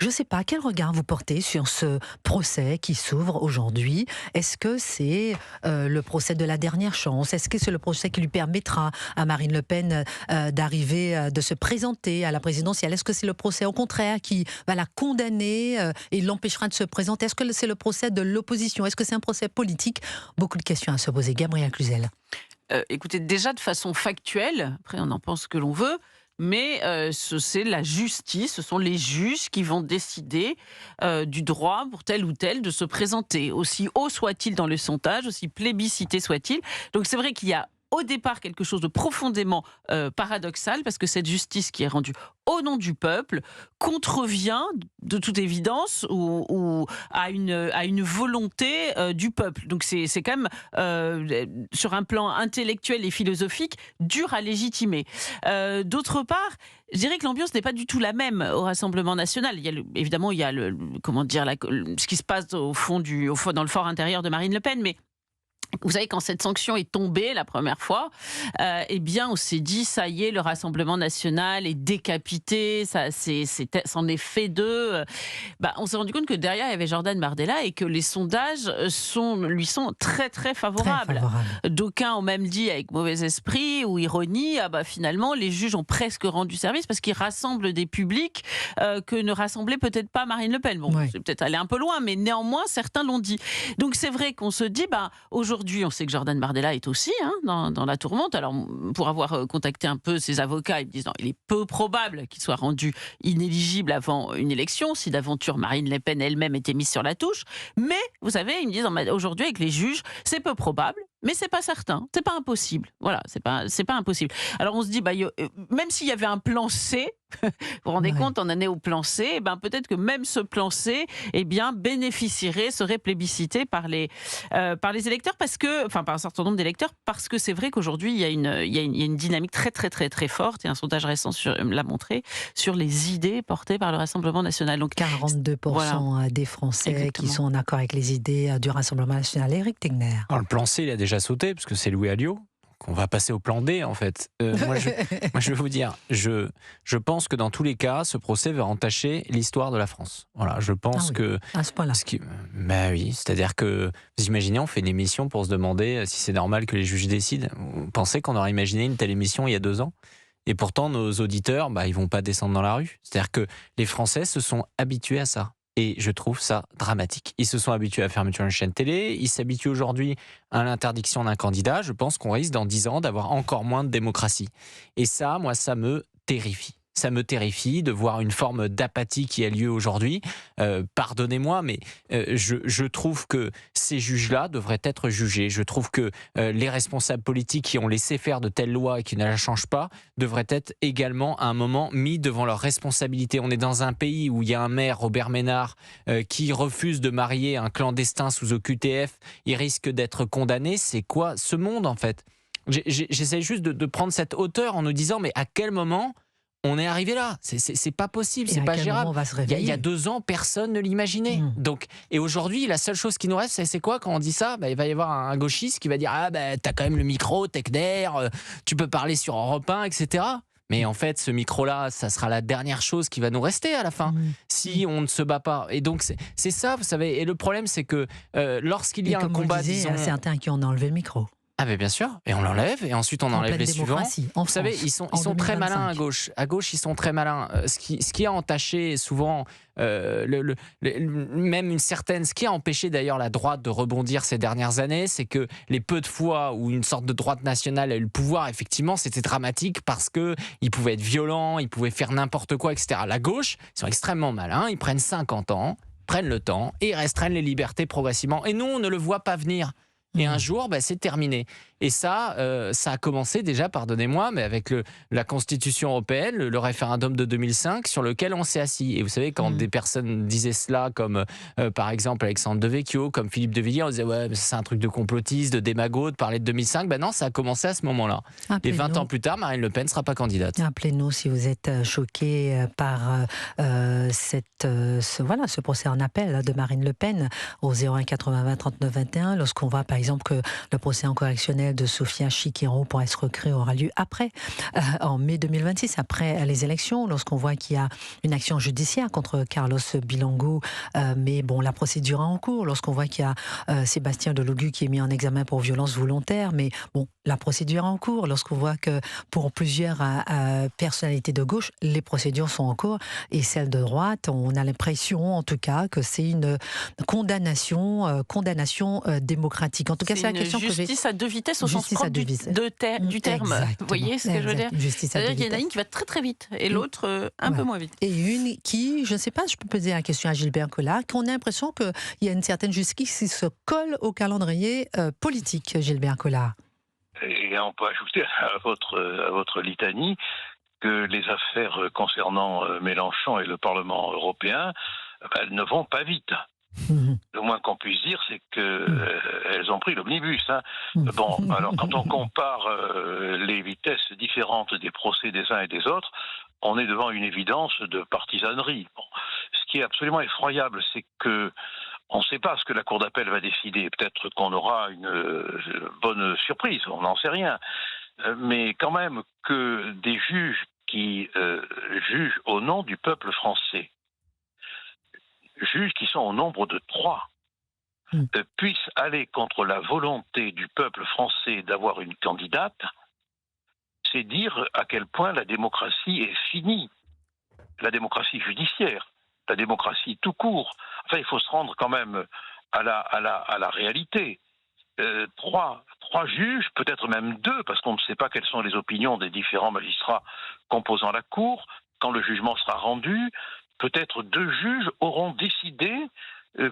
Je ne sais pas, quel regard vous portez sur ce procès qui s'ouvre aujourd'hui? Est-ce que c'est le procès de la dernière chance? Est-ce que c'est le procès qui lui permettra à Marine Le Pen d'arriver, de se présenter à la présidentielle? Est-ce que c'est le procès, au contraire, qui va la condamner et l'empêchera de se présenter? Est-ce que c'est le procès de l'opposition? Est-ce que c'est un procès politique? Beaucoup de questions à se poser. Gabriel Cluzel. Écoutez, déjà de façon factuelle, après on en pense ce que l'on veut, mais c'est la justice, ce sont les juges qui vont décider du droit pour tel ou tel de se présenter, aussi haut soit-il dans le sondage, aussi plébiscité soit-il. Donc c'est vrai qu'il y a au départ quelque chose de profondément paradoxal, parce que cette justice qui est rendue au nom du peuple contrevient de toute évidence ou à une volonté du peuple. Donc c'est quand même sur un plan intellectuel et philosophique dur à légitimer. D'autre part, je dirais que l'ambiance n'est pas du tout la même au Rassemblement national. Évidemment, il y a ce qui se passe au fond dans le fort intérieur de Marine Le Pen, mais vous savez, quand cette sanction est tombée la première fois, eh bien, on s'est dit, ça y est, le Rassemblement national est décapité, c'en est fait d'eux. On s'est rendu compte que derrière, il y avait Jordan Bardella et que les sondages lui sont très, très favorables. Très favorable. D'aucuns ont même dit, avec mauvais esprit ou ironie, finalement, les juges ont presque rendu service parce qu'ils rassemblent des publics que ne rassemblait peut-être pas Marine Le Pen. Bon, Ouais. c'est peut-être aller un peu loin, mais néanmoins, certains l'ont dit. Donc c'est vrai qu'on se dit, aujourd'hui, on sait que Jordan Bardella est aussi dans la tourmente. Alors, pour avoir contacté un peu ses avocats, ils me disent il est peu probable qu'il soit rendu inéligible avant une élection, si d'aventure Marine Le Pen elle-même était mise sur la touche. Mais, vous savez, ils me disent aujourd'hui, avec les juges, c'est peu probable, mais c'est pas certain, c'est pas impossible. Voilà, c'est pas impossible. Alors, on se dit, même s'il y avait un plan C, vous vous rendez compte, on en est au plan C, peut-être que même ce plan C, bénéficierait, serait plébiscité par les électeurs, par un certain nombre d'électeurs, parce que c'est vrai qu'aujourd'hui, il y a une dynamique très, très, très, très forte, et un sondage récent l'a montré, sur les idées portées par le Rassemblement national. Donc, 42% des Français Exactement. qui sont en accord avec les idées du Rassemblement national. Éric Tegner. Alors, le plan C, il a déjà sauté, parce que c'est Louis Alliot. On va passer au plan D, en fait. Moi, je vais vous dire, je pense que dans tous les cas, ce procès va entacher l'histoire de la France. Voilà, je pense que... À ce point-là. Oui, c'est-à-dire que, vous imaginez, on fait une émission pour se demander si c'est normal que les juges décident. Vous pensez qu'on aurait imaginé une telle émission il y a 2 ans ? Et pourtant, nos auditeurs, ils vont pas descendre dans la rue. C'est-à-dire que les Français se sont habitués à ça. Et je trouve ça dramatique. Ils se sont habitués à la fermeture d'une chaîne télé, ils s'habituent aujourd'hui à l'interdiction d'un candidat. Je pense qu'on risque dans 10 ans d'avoir encore moins de démocratie. Et ça, moi, ça me terrifie. Ça me terrifie de voir une forme d'apathie qui a lieu aujourd'hui. Pardonnez-moi, mais je trouve que ces juges-là devraient être jugés. Je trouve que les responsables politiques qui ont laissé faire de telles lois et qui ne la changent pas devraient être également à un moment mis devant leurs responsabilités. On est dans un pays où il y a un maire, Robert Ménard, qui refuse de marier un clandestin sous OQTF. Il risque d'être condamné. C'est quoi ce monde, en fait? J'essaie juste de prendre cette hauteur en nous disant, mais à quel moment on est arrivé là? C'est pas possible, c'est pas gérable. Il y a 2 ans, personne ne l'imaginait. Donc, et aujourd'hui, la seule chose qui nous reste, c'est quoi quand on dit ça? Il va y avoir un gauchiste qui va dire t'as quand même le micro, Tegner, tu peux parler sur Europe 1, etc. Mais en fait, ce micro-là, ça sera la dernière chose qui va nous rester à la fin, si on ne se bat pas. Et donc, c'est ça, vous savez. Et le problème, c'est que lorsqu'il y a un combat, il y a certains qui ont enlevé le micro. Ah mais bien sûr, et on l'enlève, et ensuite on enlève les suivants. Vous savez, ils sont très malins à gauche. À gauche, ils sont très malins. Ce qui a entaché souvent, même ce qui a empêché d'ailleurs la droite de rebondir ces dernières années, c'est que les peu de fois où une sorte de droite nationale a eu le pouvoir, effectivement, c'était dramatique parce qu'ils pouvaient être violents, ils pouvaient faire n'importe quoi, etc. La gauche, ils sont extrêmement malins, ils prennent 50 ans, prennent le temps, et ils restreignent les libertés progressivement. Et nous, on ne le voit pas venir. Et un jour, c'est terminé. Et ça a commencé déjà, pardonnez-moi, mais avec la Constitution européenne, le référendum de 2005, sur lequel on s'est assis. Et vous savez, quand des personnes disaient cela, comme par exemple Alexandre Devecchio, comme Philippe de Villiers, on disait ouais, mais c'est un truc de complotiste, de démago, de parler de 2005. Non, ça a commencé à ce moment-là. Et 20 ans plus tard, Marine Le Pen ne sera pas candidate. Appelez-nous si vous êtes choqués par ce procès en appel de Marine Le Pen au 01 80 20 39 21. Lorsqu'on voit par exemple que le procès en correctionnel de Sofia Chikero pour escroquerie aura lieu après, en mai 2026, après les élections, lorsqu'on voit qu'il y a une action judiciaire contre Carlos Bilongo, mais bon, la procédure est en cours, lorsqu'on voit qu'il y a Sébastien Delogu qui est mis en examen pour violence volontaire, mais bon, la procédure est en cours, lorsqu'on voit que pour plusieurs personnalités de gauche, les procédures sont en cours, et celles de droite, on a l'impression, en tout cas, que c'est une condamnation démocratique. En tout cas, c'est la question que j'ai. Justice à deux vitesses au sens propre du terme. Exactement. Vous voyez ce que je veux dire? Justice à deux C'est-à-dire qu'il y en a vitesses. une qui va très très vite et l'autre un peu moins vite. Et une qui, je ne sais pas, je peux poser la question à Gilbert Collard, qu'on a l'impression qu'il y a une certaine justice qui se colle au calendrier politique, Gilbert Collard. Et on peut ajouter à votre litanie que les affaires concernant Mélenchon et le Parlement européen, elles ne vont pas vite. Le moins qu'on puisse dire, c'est qu'elles ont pris l'omnibus. Hein. Bon, alors quand on compare les vitesses différentes des procès des uns et des autres, on est devant une évidence de partisanerie. Bon. Ce qui est absolument effroyable, c'est que on ne sait pas ce que la Cour d'appel va décider. Peut-être qu'on aura une bonne surprise, on n'en sait rien. Mais quand même que des juges qui jugent au nom du peuple français, juges qui sont au nombre de 3, puissent aller contre la volonté du peuple français d'avoir une candidate, c'est dire à quel point la démocratie est finie. La démocratie judiciaire, la démocratie tout court. Enfin, il faut se rendre quand même à la réalité. 3 juges, peut-être même 2, parce qu'on ne sait pas quelles sont les opinions des différents magistrats composant la Cour. Quand le jugement sera rendu, peut-être 2 juges auront décidé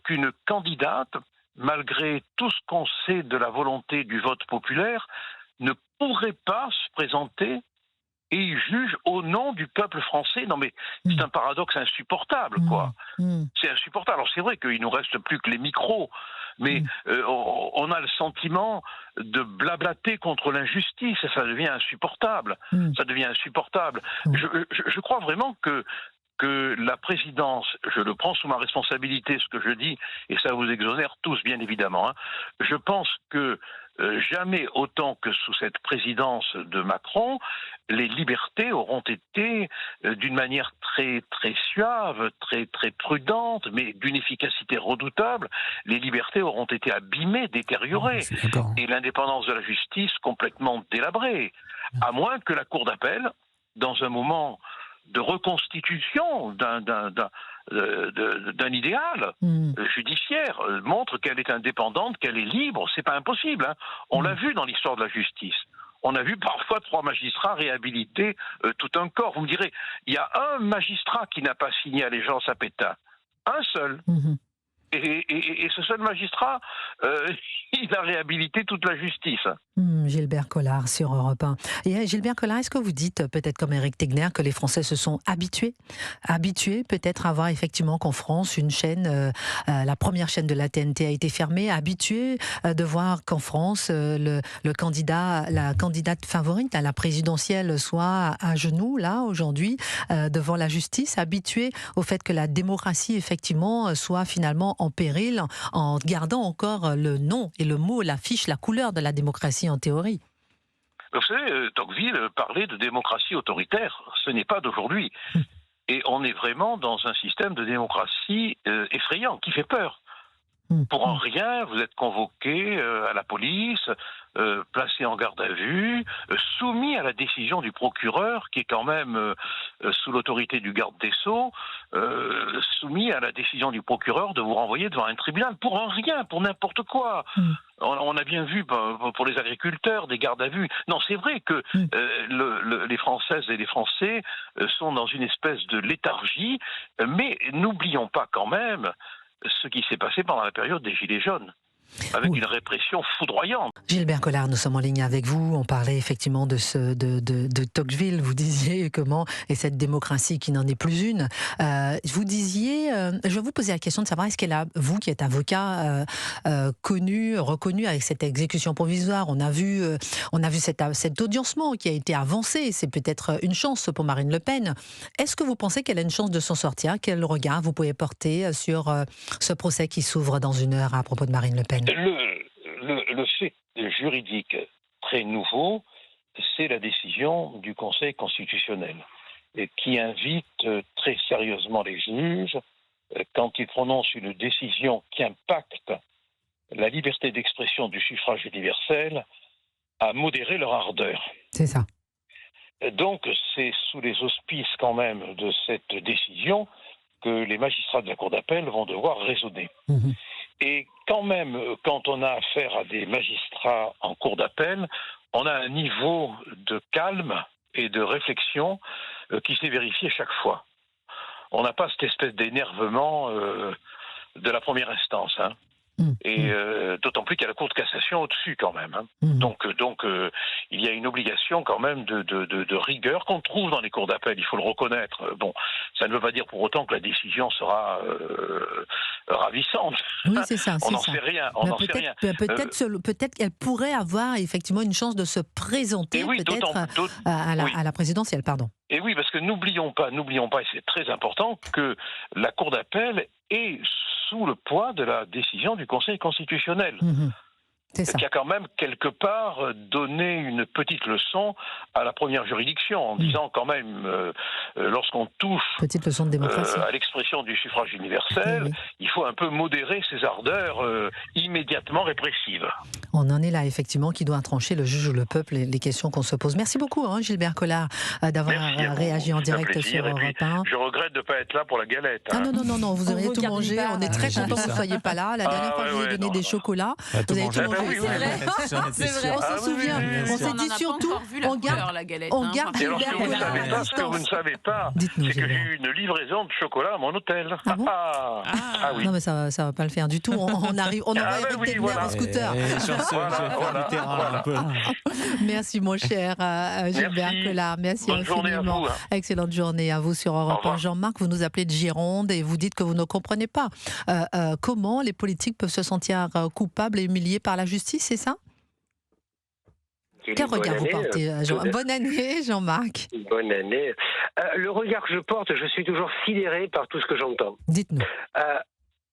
qu'une candidate, malgré tout ce qu'on sait de la volonté du vote populaire, ne pourrait pas se présenter et ils jugent au nom du peuple français. Non mais c'est un paradoxe insupportable, quoi. C'est insupportable. Alors c'est vrai qu'il nous reste plus que les micros, mais on a le sentiment de blablater contre l'injustice et ça devient insupportable. Ça devient insupportable. Je crois vraiment que la présidence, je le prends sous ma responsabilité ce que je dis, et ça vous exonère tous bien évidemment, hein. Je pense que jamais autant que sous cette présidence de Macron, les libertés auront été d'une manière très très suave, très très prudente, mais d'une efficacité redoutable. Les libertés auront été abîmées, détériorées, et l'indépendance de la justice complètement délabrée, à moins que la Cour d'appel, dans un moment de reconstitution d'un idéal judiciaire, montre qu'elle est indépendante, qu'elle est libre. C'est pas impossible, hein. On l'a vu dans l'histoire de la justice. On a vu parfois 3 magistrats réhabiliter tout un corps. Vous me direz, il y a un magistrat qui n'a pas signé allégeance à Pétain. Un seul. Et ce seul magistrat, il a réhabilité toute la justice. Gilbert Collard sur Europe 1. Et Gilbert Collard, est-ce que vous dites, peut-être comme Éric Tegner, que les Français se sont habitués peut-être à voir effectivement qu'en France, une chaîne, la première chaîne de la TNT a été fermée, habitués de voir qu'en France, la candidate favorite à la présidentielle soit à genoux, là, aujourd'hui, devant la justice, habitués au fait que la démocratie, effectivement, soit finalement en péril, en gardant encore le nom et le mot, l'affiche, la couleur de la démocratie en théorie. Vous savez, Tocqueville parlait de démocratie autoritaire. Ce n'est pas d'aujourd'hui. Et on est vraiment dans un système de démocratie effrayant, qui fait peur. Pour en rien, vous êtes convoqué à la police, placé en garde à vue, soumis à la décision du procureur, qui est quand même sous l'autorité du garde des Sceaux, soumis à la décision du procureur de vous renvoyer devant un tribunal pour un rien, pour n'importe quoi. On a bien vu pour les agriculteurs des gardes à vue. Non, c'est vrai que les Françaises et les Français sont dans une espèce de léthargie, mais n'oublions pas quand même ce qui s'est passé pendant la période des Gilets jaunes, avec une répression foudroyante. Gilbert Collard, nous sommes en ligne avec vous. On parlait effectivement de Tocqueville. Vous disiez comment, et cette démocratie qui n'en est plus une. Vous disiez, je vais vous poser la question de savoir, est-ce qu'elle a, vous qui êtes avocat, reconnu avec cette exécution provisoire, on a vu cet audiencement qui a été avancé. C'est peut-être une chance pour Marine Le Pen. Est-ce que vous pensez qu'elle a une chance de s'en sortir? Quel regard vous pouvez porter sur ce procès qui s'ouvre dans 1 heure à propos de Marine Le Pen? Le fait juridique très nouveau, c'est la décision du Conseil constitutionnel, et qui invite très sérieusement les juges, quand ils prononcent une décision qui impacte la liberté d'expression du suffrage universel, à modérer leur ardeur. C'est ça. Donc, c'est sous les auspices quand même de cette décision que les magistrats de la Cour d'appel vont devoir raisonner. Mhm. Et quand même, quand on a affaire à des magistrats en Cour d'appel, on a un niveau de calme et de réflexion qui s'est vérifié chaque fois. On n'a pas cette espèce d'énervement de la première instance, hein. Et d'autant plus qu'il y a la Cour de cassation au-dessus quand même. Hein. Donc, il y a une obligation quand même de rigueur qu'on trouve dans les cours d'appel, il faut le reconnaître. Bon, ça ne veut pas dire pour autant que la décision sera ravissante. Oui, c'est ça. On n'en sait rien. Peut-être qu'elle pourrait avoir effectivement une chance de se présenter à la présidentielle. Pardon. Et oui, parce que n'oublions pas, et c'est très important, que la Cour d'appel est sous le poids de la décision du Conseil constitutionnel. C'est ça. Qui a quand même quelque part donné une petite leçon à la première juridiction en disant quand même, lorsqu'on touche petite leçon de démocratie à l'expression du suffrage universel, il faut un peu modérer ses ardeurs immédiatement répressives. On en est là, effectivement, qui doit trancher, le juge ou le peuple, les questions qu'on se pose. Merci beaucoup, Gilbert Collard, d'avoir réagi en direct sur Europe 1. Je regrette de ne pas être là pour la galette. Hein. Ah non, vous auriez tout mangé. On est très content que vous ne soyez pas là. La dernière fois que je vous ai donné des chocolats, vous avez tout mangé. C'est vrai. On se souvient. On s'est dit surtout, on garde Gilbert Collard à distance. Ce que vous ne savez pas, c'est que j'ai eu une livraison de chocolat à mon hôtel. Ah bon oui. Non, mais ça va pas le faire du tout. On envoie Eric Telmer en scooter. Merci mon cher Gilbert Collard. Merci infiniment. Excellente journée à vous sur Europe 1. Jean-Marc, vous nous appelez de Gironde et vous dites que vous ne comprenez pas comment les politiques peuvent se sentir coupables et humiliés par la justice, c'est ça? Quel regard vous portez, Bonne année, Jean-Marc. Bonne année. Le regard que je porte, je suis toujours sidéré par tout ce que j'entends. Dites-nous.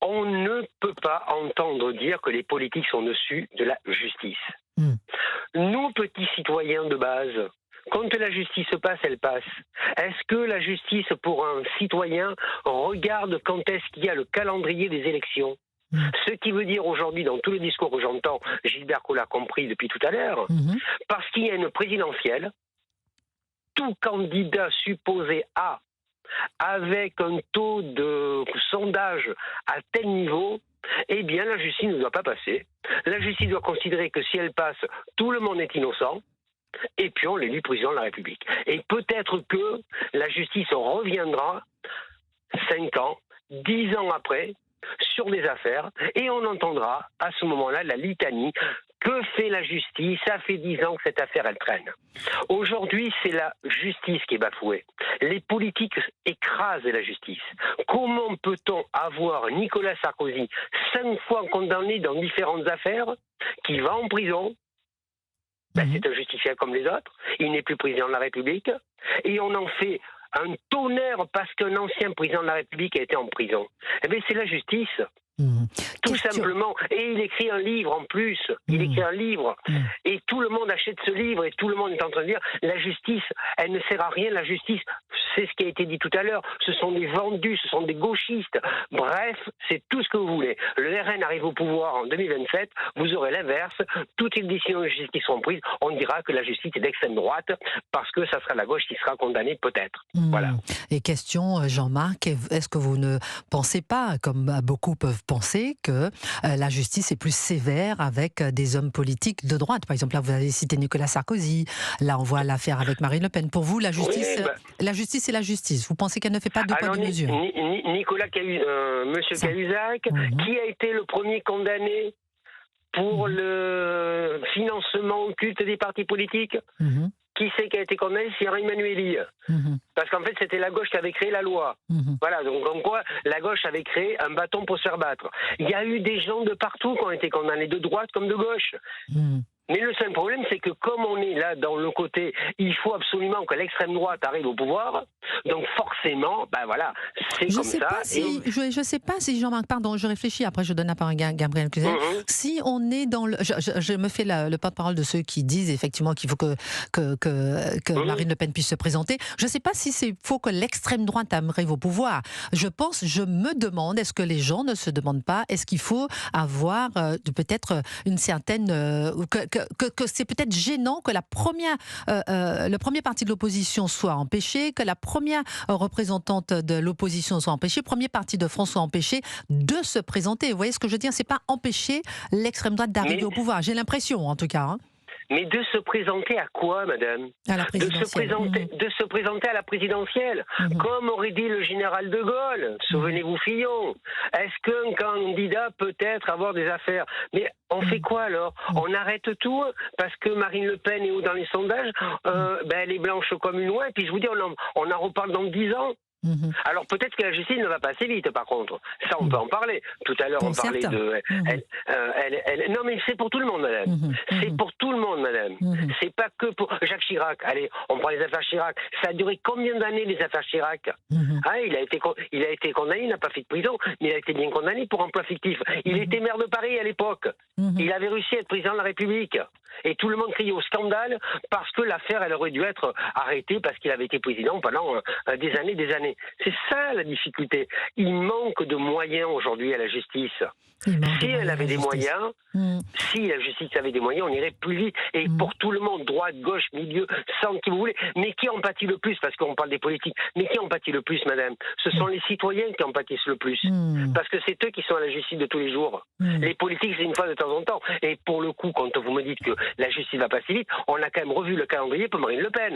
On ne peut pas entendre dire que les politiques sont au-dessus de la justice. Nous, petits citoyens de base, quand la justice passe, elle passe. Est-ce que la justice, pour un citoyen, regarde quand est-ce qu'il y a le calendrier des élections ? Ce qui veut dire aujourd'hui, dans tous les discours que j'entends, Gilbert Collard compris depuis tout à l'heure, parce qu'il y a une présidentielle, tout candidat supposé A, avec un taux de sondage à tel niveau, eh bien la justice ne doit pas passer. La justice doit considérer que si elle passe, tout le monde est innocent, et puis on l'élit président de la République. Et peut-être que la justice reviendra 5 ans, 10 ans après, sur des affaires, et on entendra à ce moment-là la litanie. Que fait la justice? Ça fait 10 ans que cette affaire, elle traîne. Aujourd'hui, c'est la justice qui est bafouée. Les politiques écrasent la justice. Comment peut-on avoir Nicolas Sarkozy, 5 fois condamné dans différentes affaires, qui va en prison? C'est un justiciable comme les autres. Il n'est plus président de la République. Et on en fait un tonnerre parce qu'un ancien président de la République a été en prison. Eh bien, c'est la justice. Tout simplement. Et il écrit un livre en plus. Il écrit un livre. Et tout le monde achète ce livre et tout le monde est en train de dire la justice, elle ne sert à rien. La justice, c'est ce qui a été dit tout à l'heure. Ce sont des vendus, ce sont des gauchistes. Bref, c'est tout ce que vous voulez. Le RN arrive au pouvoir en 2027. Vous aurez l'inverse. Toutes les décisions de justice qui seront prises, on dira que la justice est d'extrême droite parce que ça sera la gauche qui sera condamnée peut-être. Voilà. Et question, Jean-Marc, est-ce que vous ne pensez pas, comme beaucoup peuvent penser, que la justice est plus sévère avec des hommes politiques de droite? Par exemple, là, vous avez cité Nicolas Sarkozy. Là, on voit l'affaire avec Marine Le Pen. Pour vous, la justice, la justice, c'est la justice. Vous pensez qu'elle ne fait pas de poids de mesure? Nicolas Monsieur Cahuzac, qui a été le premier condamné pour le financement occulte des partis politiques? Qui c'est qui a été condamné? C'est Emmanueli. Parce qu'en fait, c'était la gauche qui avait créé la loi. Voilà, donc en quoi la gauche avait créé un bâton pour se faire battre. Il y a eu des gens de partout qui ont été condamnés, de droite comme de gauche. Mais le seul problème, c'est que comme on est là dans le côté, il faut absolument que l'extrême droite arrive au pouvoir, donc forcément, ben voilà, c'est comme ça. Je ne sais pas si, Jean-Marc, pardon, je réfléchis, après je donne la parole à Gabriel Cluzel. Si on est dans le... Je me fais le porte-parole de ceux qui disent effectivement qu'il faut que Marine Le Pen puisse se présenter. Je ne sais pas si c'est faux que l'extrême droite arrive au pouvoir. Je me demande, est-ce que les gens ne se demandent pas, est-ce qu'il faut avoir peut-être une certaine... que c'est peut-être gênant que le premier parti de l'opposition soit empêché, que la première représentante de l'opposition soit empêchée, le premier parti de France soit empêché de se présenter. Vous voyez ce que je veux dire? C'est pas empêcher l'extrême droite d'arriver au pouvoir. J'ai l'impression, en tout cas. Hein. Mais de se présenter à quoi, madame? À la présidentielle. De se présenter à la présidentielle. Comme aurait dit le général de Gaulle. Souvenez-vous, Fillon. Est-ce qu'un candidat peut être avoir des affaires? Mais on fait quoi alors? On arrête tout parce que Marine Le Pen est où dans les sondages? Elle est blanche comme une oie. Et puis je vous dis, on en reparle dans 10 ans. Alors peut-être que la justice ne va pas assez vite, par contre. Ça, on peut en parler. Tout à l'heure, on parlait de... non, mais c'est pour tout le monde, madame. C'est pour tout le monde, madame. C'est pas que pour Jacques Chirac. Allez, on prend les affaires Chirac. Ça a duré combien d'années, les affaires Chirac? Il a été condamné, il n'a pas fait de prison, mais il a été bien condamné pour emploi fictif. Il était maire de Paris à l'époque. Il avait réussi à être président de la République. Et tout le monde criait au scandale parce que l'affaire, elle aurait dû être arrêtée parce qu'il avait été président pendant des années, des années. C'est ça la difficulté. Il manque de moyens aujourd'hui à la justice. Si elle avait des moyens, si la justice avait des moyens, on irait plus vite. Et pour tout le monde, droite, gauche, milieu, centre, qui vous voulez. Mais qui en pâtit le plus? Parce qu'on parle des politiques. Mais qui en pâtit le plus, madame? Ce sont les citoyens qui en pâtissent le plus. Parce que c'est eux qui sont à la justice de tous les jours. Les politiques, c'est une fois de temps en temps. Et pour le coup, quand vous me dites que la justice va pas si vite, on a quand même revu le calendrier pour Marine Le Pen.